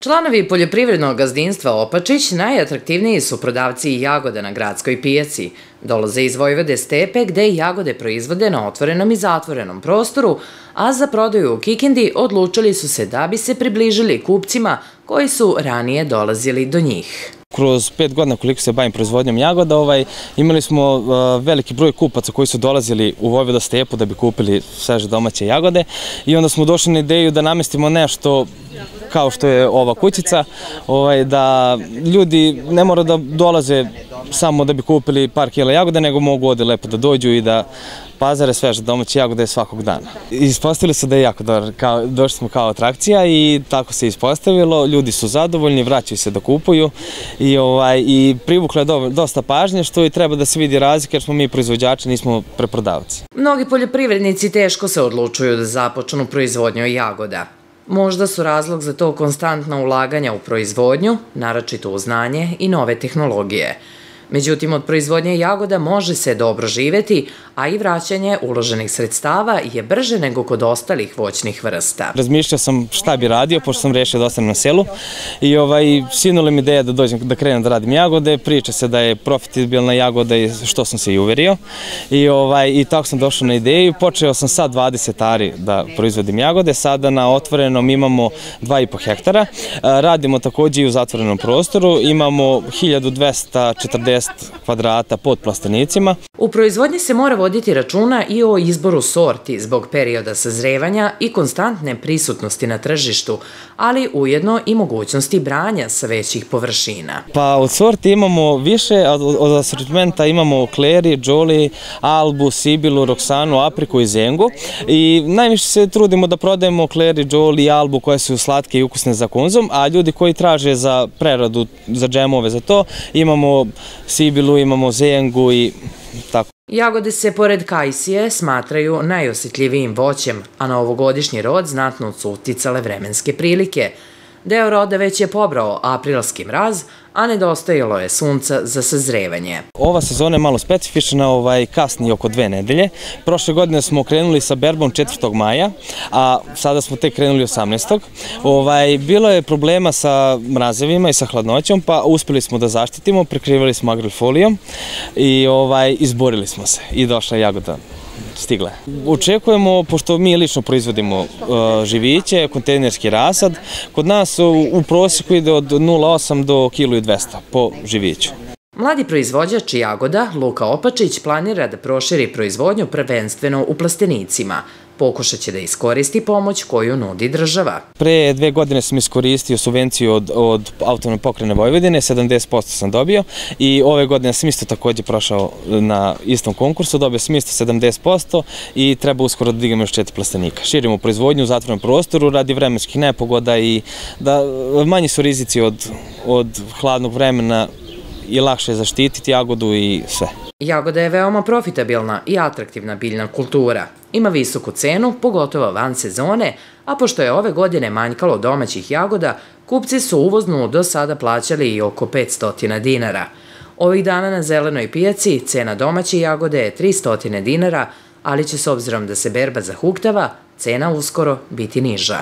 Članovi poljoprivrednog gazdinstva Opačić najatraktivniji su prodavci jagoda na gradskoj pijaci. Dolaze iz Vojvode Stepe gde jagode proizvode na otvorenom i zatvorenom prostoru, a za prodaju u Kikindi odlučili su se da bi se približili kupcima koji su ranije dolazili do njih. Kroz 5 godina koliko se bavim proizvodnjom jagoda, imali smo veliki broj kupaca koji su dolazili u Vojvoda Stepu da bi kupili sveže domaće jagode i onda smo došli na ideju da namestimo nešto kao što je ova kućica, da ljudi ne moraju da dolaze samo da bi kupili par kila jagode, nego mogu ovdje lepo da dođu i da pazare sveže domaće jagode svakog dana. Ispostavili se da je jako dobar, došli smo kao atrakcija i tako se ispostavilo, ljudi su zadovoljni, vraćaju se da kupuju i privuklo je dosta pažnje, što i treba da se vidi razlika jer smo mi proizvođači, nismo preprodavci. Mnogi poljoprivrednici teško se odlučuju da započnu proizvodnju jagoda. Možda su razlog za to konstantna ulaganja u proizvodnju, naročito u znanje i nove tehnologije. Međutim, od proizvodnje jagoda može se dobro živeti, a i vraćanje uloženih sredstava je brže nego kod ostalih voćnih vrsta. Razmišljao sam šta bi radio, pošto sam rešio da ostanem na selu i sinula mi ideja da dođem da krenem da radim jagode. Priča se da je profitabilna jagoda, što sam se i uverio. I tako sam došao na ideju. Počeo sam sa 20 ari da proizvodim jagode. Sada na otvorenom imamo 2,5 hektara. Radimo takođe i u zatvorenom prostoru. Imamo 1240 kvadrata pod plastenicima. U proizvodnji se mora voditi računa i o izboru sorti zbog perioda sazrevanja i konstantne prisutnosti na tržištu, ali ujedno i mogućnosti branja sa većih površina. Pa od sorti imamo više, od asortimenta imamo Kleri, Džoli, Albu, Sibilu, Roksanu, Apriku i Zengu i najviše se trudimo da prodajemo Kleri, Džoli i Albu koje su slatke i ukusne za konzum, a ljudi koji traže za preradu, za džemove, za to, imamo Sibilu, imamo Zengu i tako. Jagode se, pored kajsije, smatraju najosjetljivijim voćem, a na ovogodišnji rod znatno su uticale vremenske prilike. Deo roda već je pobrao aprilski mraz, a nedostajalo je sunca za sazrevanje. Ova sezona je malo specifična, kasni oko 2 nedelje. Prošle godine smo krenuli sa berbom 4. maja, a sada smo tek krenuli 18. Bilo je problema sa mrazevima i sa hladnoćom, pa uspeli smo da zaštitimo, prekrivali smo agrifolijom i izborili smo se i došla jagoda. Stigle. Očekujemo, pošto mi lično proizvodimo živiće, kontejnerski rasad, kod nas u prosjeku ide od 0,8 do 1,2 kg po živiću. Mladi proizvođač jagoda, Luka Opačić, planira da proširi proizvodnju prvenstveno u plastenicima. Pokušat će da iskoristi pomoć koju nudi država. Pre 2 godine sam iskoristio subvenciju od Autonomne pokrajine Vojvodine, 70% sam dobio i ove godine sam isto takođe prošao na istom konkursu, dobio sam isto 70% i treba uskoro da digamo još 4 plastenika. Širimo proizvodnju u zatvorenom prostoru radi vremenskih nepogoda i da manji su rizici od hladnog vremena i lakše je zaštititi jagodu i sve. Jagoda je veoma profitabilna i atraktivna biljna kultura. Ima visoku cenu, pogotovo van sezone, a pošto je ove godine manjkalo domaćih jagoda, kupci su uvoznu do sada plaćali i oko 500 dinara. Ovih dana na zelenoj pijaci cena domaće jagode je 300 dinara, ali će s obzirom da se berba zahuktava, cena uskoro biti niža.